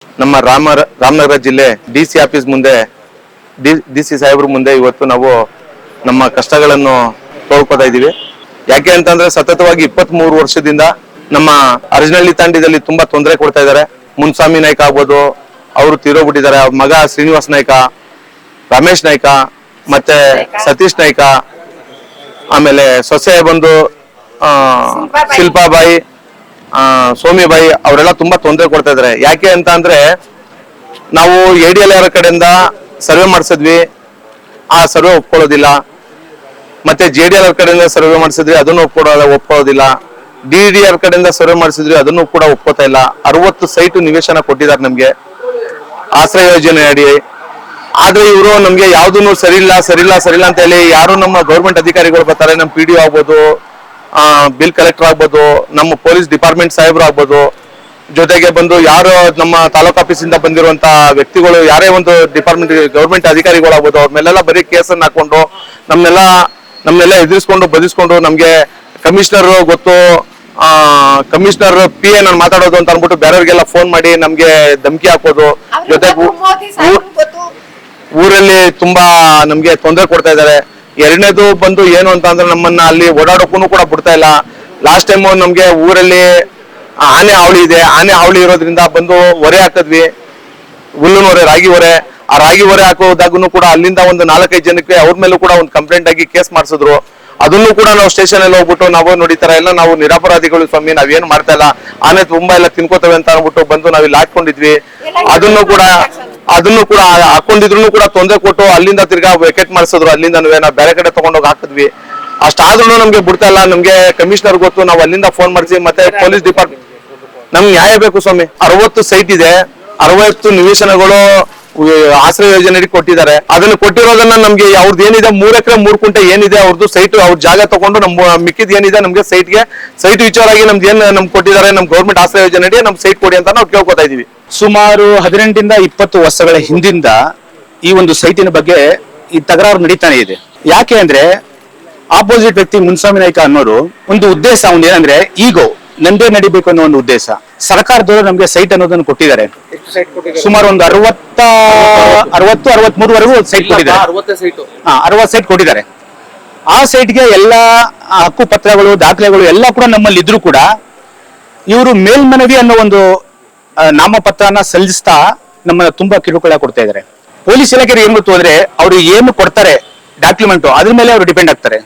ನಮ್ಮ ರಾಮನಗರ ಜಿಲ್ಲೆ DC office ಮುಂದೆ ಡಿಸಿ ಸಾಹೇಬ್ರ ಮುಂದೆ ಇವತ್ತು ನಾವು ನಮ್ಮ ಕಷ್ಟಗಳನ್ನು ತೋಡ್ಕೋತಾ ಇದೀವಿ. ಯಾಕೆ ಅಂತಂದ್ರೆ ಸತತವಾಗಿ 23 ವರ್ಷದಿಂದ ನಮ್ಮ ಅರಜನಹಳ್ಳಿ ತಾಂಡದಲ್ಲಿ ತುಂಬಾ ತೊಂದರೆ ಕೊಡ್ತಾ ಇದ್ದಾರೆ. ಮುನ್ಸ್ವಾಮಿ ನಾಯ್ಕ ಆಗ್ಬೋದು, ಅವರು ತೀರೋಗ್ಬಿಟ್ಟಿದ್ದಾರೆ. ಅವ್ರ ಮಗ ಶ್ರೀನಿವಾಸ್ ನಾಯ್ಕ, ರಮೇಶ್ ನಾಯ್ಕ, ಮತ್ತೆ ಸತೀಶ್ ನಾಯ್ಕ, ಆಮೇಲೆ ಸೊಸೆ ಬಂದು ಶಿಲ್ಪಾಬಾಯಿ, ಸೋಮಿಬಾಯಿ ಅವರೆಲ್ಲ ತುಂಬಾ ತೊಂದರೆ ಕೊಡ್ತಾ ಇದಾರೆ. ಯಾಕೆ ಅಂತ ಅಂದ್ರೆ ನಾವು ADLR ಕಡೆಯಿಂದ ಸರ್ವೆ ಮಾಡಿಸಿದ್ವಿ, ಆ ಸರ್ವೆ ಒಪ್ಕೊಳ್ಳೋದಿಲ್ಲ. ಮತ್ತೆ JDLR ಕಡೆಯಿಂದ ಸರ್ವೆ ಮಾಡಿಸಿದ್ವಿ, ಅದನ್ನು ಒಪ್ಕೊಳ್ಳೋದಿಲ್ಲ. DDR ಕಡೆಯಿಂದ ಸರ್ವೆ ಮಾಡಿಸಿದ್ವಿ, ಅದನ್ನು ಕೂಡ ಒಪ್ಕೋತಾ ಇಲ್ಲ. 60 ಸೈಟ್ ನಿವೇಶನ ಕೊಟ್ಟಿದ್ದಾರೆ ನಮ್ಗೆ ಆಶ್ರಯ ಯೋಜನೆ ಅಡಿ. ಆದ್ರೆ ಇವರು ನಮ್ಗೆ ಯಾವ್ದನ್ನು ಸರಿಯಿಲ್ಲ ಅಂತ ಹೇಳಿ ಯಾರು ನಮ್ಮ ಗೌರ್ಮೆಂಟ್ ಅಧಿಕಾರಿಗಳು ಬರ್ತಾರೆ, ನಮ್ಮ PDO ಆಗ್ಬೋದು, ಬಿಲ್ ಕಲೆಕ್ಟರ್ ಆಗ್ಬೋದು, ನಮ್ಮ ಪೊಲೀಸ್ ಡಿಪಾರ್ಟ್ಮೆಂಟ್ ಸಾಹೇಬ್ರು ಆಗ್ಬೋದು, ಜೊತೆಗೆ ಬಂದು ಯಾರು ನಮ್ಮ ತಾಲೂಕ್ ಆಫೀಸಿಂದ ಬಂದಿರುವಂತ ವ್ಯಕ್ತಿಗಳು, ಯಾರೇ ಒಂದು ಡಿಪಾರ್ಟ್ಮೆಂಟ್ ಗೌರ್ಮೆಂಟ್ ಅಧಿಕಾರಿಗಳು ಆಗ್ಬೋದು, ಅವ್ರ ಮೇಲೆಲ್ಲ ಬರೀ ಕೇಸನ್ನ ಹಾಕೊಂಡು ನಮ್ನೆಲ್ಲ ಎದುರಿಸ್ಕೊಂಡು ಬದಿಸ್ಕೊಂಡು ನಮ್ಗೆ ಕಮಿಷನರ್ ಗೊತ್ತು, ಕಮಿಷನರ್ PA ನಾನು ಮಾತಾಡೋದು ಅಂತ ಅನ್ಬಿಟ್ಟು ಬೇರೆಯವ್ರಿಗೆಲ್ಲ ಫೋನ್ ಮಾಡಿ ನಮ್ಗೆ ಧಮಕಿ ಹಾಕೋದು, ಜೊತೆಗೆ ಊರಲ್ಲಿ ತುಂಬಾ ನಮ್ಗೆ ತೊಂದರೆ ಕೊಡ್ತಾ ಇದ್ದಾರೆ. ಎರಡನೇದು ಬಂದು ಏನು ಅಂತ ಅಂದ್ರೆ ನಮ್ಮನ್ನ ಅಲ್ಲಿ ಓಡಾಡೋಕ್ಕೂ ಕೂಡ ಬಿಡ್ತಾ ಇಲ್ಲ. ಲಾಸ್ಟ್ ಟೈಮ್ ನಮ್ಗೆ ಊರಲ್ಲಿ ಆನೆ ಹಾವಳಿ ಇದೆ. ಆನೆ ಹಾವಳಿ ಇರೋದ್ರಿಂದ ಬಂದು ಹೊರೆ ಹಾಕಿದ್ವಿ, ಹುಲ್ಲಿನ ಹೊರೆ, ರಾಗಿ ಹೊರೆ. ಆ ರಾಗಿ ಹೊರೆ ಹಾಕೋದಾಗೂ ಕೂಡ ಅಲ್ಲಿಂದ ಒಂದು 4-5 ಜನಕ್ಕೆ ಅವ್ರ ಮೇಲೂ ಕೂಡ ಒಂದು ಕಂಪ್ಲೇಂಟ್ ಆಗಿ ಕೇಸ್ ಮಾಡಿಸಿದ್ರು. ಅದನ್ನು ಕೂಡ ನಾವು ಸ್ಟೇಷನ್ ಅಲ್ಲಿ ಹೋಗ್ಬಿಟ್ಟು ನಾವು ನೋಡಿತಾರ ಎಲ್ಲ ನಾವು ನಿರಪರಾಧಿಗಳು ಸ್ವಾಮಿ, ನಾವೇನು ಮಾಡ್ತಾ ಇಲ್ಲ, ಆನೆ ತುಂಬಾ ಎಲ್ಲ ತಿನ್ಕೋತವೆ ಅಂತ ಅನ್ಬಿಟ್ಟು ಬಂದು ನಾವಿಲ್ಲಿ ಹಾಕೊಂಡಿದ್ವಿ. ಅದನ್ನು ಕೂಡ ಹಾಕೊಂಡಿದ್ರು ಕೂಡ ತೊಂದರೆ ಕೊಟ್ಟು ಅಲ್ಲಿಂದ ತಿರ್ಗಾ ವೆಕೆಟ್ ಮಾಡಿಸಿದ್ರು. ಅಲ್ಲಿಂದ ನಾವು ಬೇರೆ ಕಡೆ ತಗೊಂಡೋಗಿ ಹಾಕಿದ್ವಿ. ಅಷ್ಟಾದ್ರೂ ನಮ್ಗೆ ಬಿಡ್ತಾ ಇಲ್ಲ. ನಮ್ಗೆ ಕಮಿಷನರ್ ಗೊತ್ತು, ನಾವು ಅಲ್ಲಿಂದ ಫೋನ್ ಮಾಡಿಸಿ ಮತ್ತೆ ಪೊಲೀಸ್ ಡಿಪಾರ್ಟ್ಮೆಂಟ್ ನಮ್ಗೆ ನ್ಯಾಯ ಬೇಕು ಸ್ವಾಮಿ. 60 ಸೈಟ್ ಇದೆ, 60 ನಿವೇಶನಗಳು ಆಶ್ರಯ ಯೋಜನೆ ಕೊಟ್ಟಿದ್ದಾರೆ. ಅದನ್ನು ಕೊಟ್ಟಿರೋದನ್ನ ನಮ್ಗೆ ಅವ್ರದ್ದು ಏನಿದೆ 3 ಎಕರೆ 3 ಕುಂಟೆ ಏನಿದೆ ಅವ್ರದ್ದು ಸೈಟ್, ಅವ್ರ ಜಾಗ ತಗೊಂಡು ನಮ್ಮ ಮಿಕ್ಕಿದ್ ಏನಿದೆ ನಮ್ಗೆ ಸೈಟ್ ವಿಚಾರವಾಗಿ ನಮ್ದು ಏನ್ ನಮ್ಗೆ ಕೊಟ್ಟಿದ್ದಾರೆ, ನಮ್ ಗೌರ್ಮೆಂಟ್ ಆಶ್ರಯ ಯೋಜನೆ ನಮ್ ಸೈಟ್ ಕೊಡಿ ಅಂತ ನಾವು ಕೇಳ್ಕೊತಾ ಇದೀವಿ. ಸುಮಾರು 18ರಿಂದ 20 ವರ್ಷಗಳ ಹಿಂದಿಂದ ಈ ಒಂದು ಸೈಟಿನ ಬಗ್ಗೆ ಈ ತಕರಾರು ನಡೀತಾನೆ ಇದೆ. ಯಾಕೆ ಅಂದ್ರೆ ಆಪೋಸಿಟ್ ವ್ಯಕ್ತಿ ಮುನ್ಸ್ವಾಮಿ ನಾಯ್ಕ ಅನ್ನೋರು ಒಂದು ಉದ್ದೇಶ ಏನಂದ್ರೆ ಈಗೋ ನಂದೇ ನಡಿಬೇಕು ಅನ್ನೋ ಒಂದು ಉದ್ದೇಶ. ಸರ್ಕಾರದವರು ನಮ್ಗೆ ಸೈಟ್ ಅನ್ನೋದನ್ನು ಕೊಟ್ಟಿದ್ದಾರೆ. ಸುಮಾರು ಒಂದು 63ವರೆಗೂ ಸೈಟ್ ಕೊಟ್ಟಿದ್ದಾರೆ. 60 ಸೈಟ್ ಕೊಟ್ಟಿದ್ದಾರೆ. ಆ ಸೈಟ್ಗೆ ಎಲ್ಲ ಹಕ್ಕು ಪತ್ರಗಳು, ದಾಖಲೆಗಳು ಎಲ್ಲ ಕೂಡ ನಮ್ಮಲ್ಲಿ ಇದ್ರು ಕೂಡ ಇವರು ಮೇಲ್ಮನವಿ ಅನ್ನೋ ಒಂದು ನಾಮಪತ್ರನ ಸಲ್ಲಿಸ್ತಾ ನಮ್ಮನ್ನ ತುಂಬಾ ಕಿರುಕುಳ ಕೊಡ್ತಾ ಇದ್ದಾರೆ. ಪೊಲೀಸ್ ಇಲಾಖೆ ಏನ್ ಗೊತ್ತು ಅಂದ್ರೆ ಅವ್ರು ಏನು ಕೊಡ್ತಾರೆ ಡಾಕ್ಯುಮೆಂಟ್, ಅದ್ರ ಮೇಲೆ ಅವರು ಡಿಪೆಂಡ್ ಆಗ್ತಾರೆ.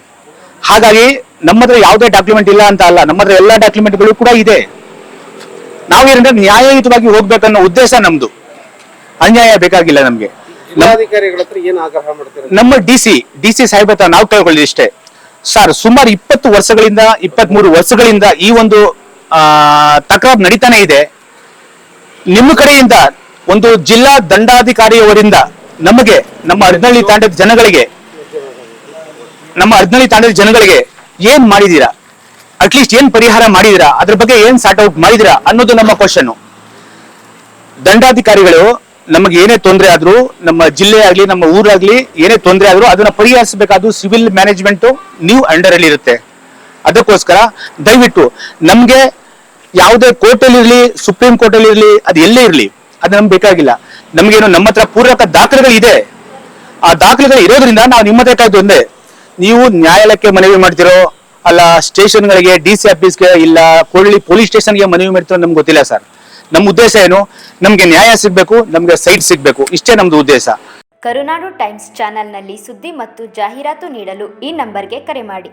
ಹಾಗಾಗಿ ನಮ್ಮ ಹತ್ರ ಯಾವುದೇ ಡಾಕ್ಯುಮೆಂಟ್ ಇಲ್ಲ ಅಂತ ಅಲ್ಲ, ನಮ್ಮ ಹತ್ರ ಎಲ್ಲಾ ಡಾಕ್ಯುಮೆಂಟ್ಗಳು ಕೂಡ ಇದೆ. ನಾವೇನಂದ್ರೆ ನ್ಯಾಯಯುತವಾಗಿ ಹೋಗ್ಬೇಕನ್ನೋ ಉದ್ದೇಶ ನಮ್ದು. ಅನ್ಯಾಯ ಬೇಕಾಗಿಲ್ಲ ನಮ್ಗೆ. ನಮ್ಮ ಡಿಸಿ ಸಾಹೇಬ್ ಹತ್ರ ನಾವು ಕೇಳ್ಕೊಳ್ಳಿ ಇಷ್ಟೇ ಸರ್. ಸುಮಾರು 23 ವರ್ಷಗಳಿಂದ ಈ ಒಂದು ತಕರಾರು ನಡೀತಾನೆ ಇದೆ. ನಿಮ್ಮ ಕಡೆಯಿಂದ ಒಂದು ಜಿಲ್ಲಾ ದಂಡಾಧಿಕಾರಿಯವರಿಂದ ನಮಗೆ ನಮ್ಮ ಅರಜನಹಳ್ಳಿ ತಾಂಡದ ಜನಗಳಿಗೆ ಏನ್ ಮಾಡಿದೀರಾ, ಅಟ್ಲೀಸ್ಟ್ ಏನ್ ಪರಿಹಾರ ಮಾಡಿದೀರಾ, ಅದ್ರ ಬಗ್ಗೆ ಏನ್ ಸಾರ್ಟ್ ಔಟ್ ಮಾಡಿದೀರಾ ಅನ್ನೋದು ನಮ್ಮ ಕ್ವಶನ್. ದಂಡಾಧಿಕಾರಿಗಳು ನಮಗೆ ಏನೇ ತೊಂದರೆ ಆದ್ರೂ, ನಮ್ಮ ಜಿಲ್ಲೆ ಆಗ್ಲಿ ನಮ್ಮ ಊರಾಗ್ಲಿ ಏನೇ ತೊಂದರೆ ಆದ್ರೂ ಅದನ್ನ ಪರಿಹರಿಸಬೇಕಾದ್ರು ಸಿವಿಲ್ ಮ್ಯಾನೇಜ್ಮೆಂಟ್ ನೀವು ಅಂಡರ್ ಅಲ್ಲಿ ಇರುತ್ತೆ. ಅದಕ್ಕೋಸ್ಕರ ದಯವಿಟ್ಟು ನಮ್ಗೆ ಯಾವುದೇ ಕೋರ್ಟ್ ಅಲ್ಲಿ ಇರ್ಲಿ, ಸುಪ್ರೀಂ ಕೋರ್ಟ್ ಅಲ್ಲಿ ಇರ್ಲಿ, ಅದು ಎಲ್ಲೇ ಇರ್ಲಿ, ಅದು ನಮ್ಗೆ ಬೇಕಾಗಿಲ್ಲ. ನಮ್ಗೇನು ನಮ್ಮ ಹತ್ರ ಪೂರಕ ದಾಖಲೆಗಳು ಇದೆ. ಆ ದಾಖಲೆಗಳು ಇರೋದ್ರಿಂದ ನಾವು ನಿಮ್ಮ ಬೇಕಾಯ್ತು ಒಂದೇ, ನೀವು ನ್ಯಾಯಾಲಯಕ್ಕೆ ಮನವಿ ಮಾಡ್ತಿರೋ ಅಲ್ಲ ಸ್ಟೇಷನ್ಗಳಿಗೆ, DC ಆಫೀಸ್ಗೆ, ಇಲ್ಲ ಕೊಳ್ಳಿ ಪೊಲೀಸ್ ಸ್ಟೇಷನ್ಗೆ ಮನವಿ ಮಾಡ್ತಿರೋ ನಮ್ಗೆ ಗೊತ್ತಿಲ್ಲ ಸರ್. ನಮ್ಮ ಉದ್ದೇಶ ಏನು, ನಮ್ಗೆ ನ್ಯಾಯ ಸಿಗ್ಬೇಕು, ನಮ್ಗೆ ಸೈಟ್ ಸಿಗ್ಬೇಕು, ಇಷ್ಟೇ ನಮ್ದು ಉದ್ದೇಶ. ಕರುನಾಡು ಟೈಮ್ಸ್ ಚಾನೆಲ್ನಲ್ಲಿ ಸುದ್ದಿ ಮತ್ತು ಜಾಹೀರಾತು ನೀಡಲು ಈ ನಂಬರ್ಗೆ ಕರೆ ಮಾಡಿ.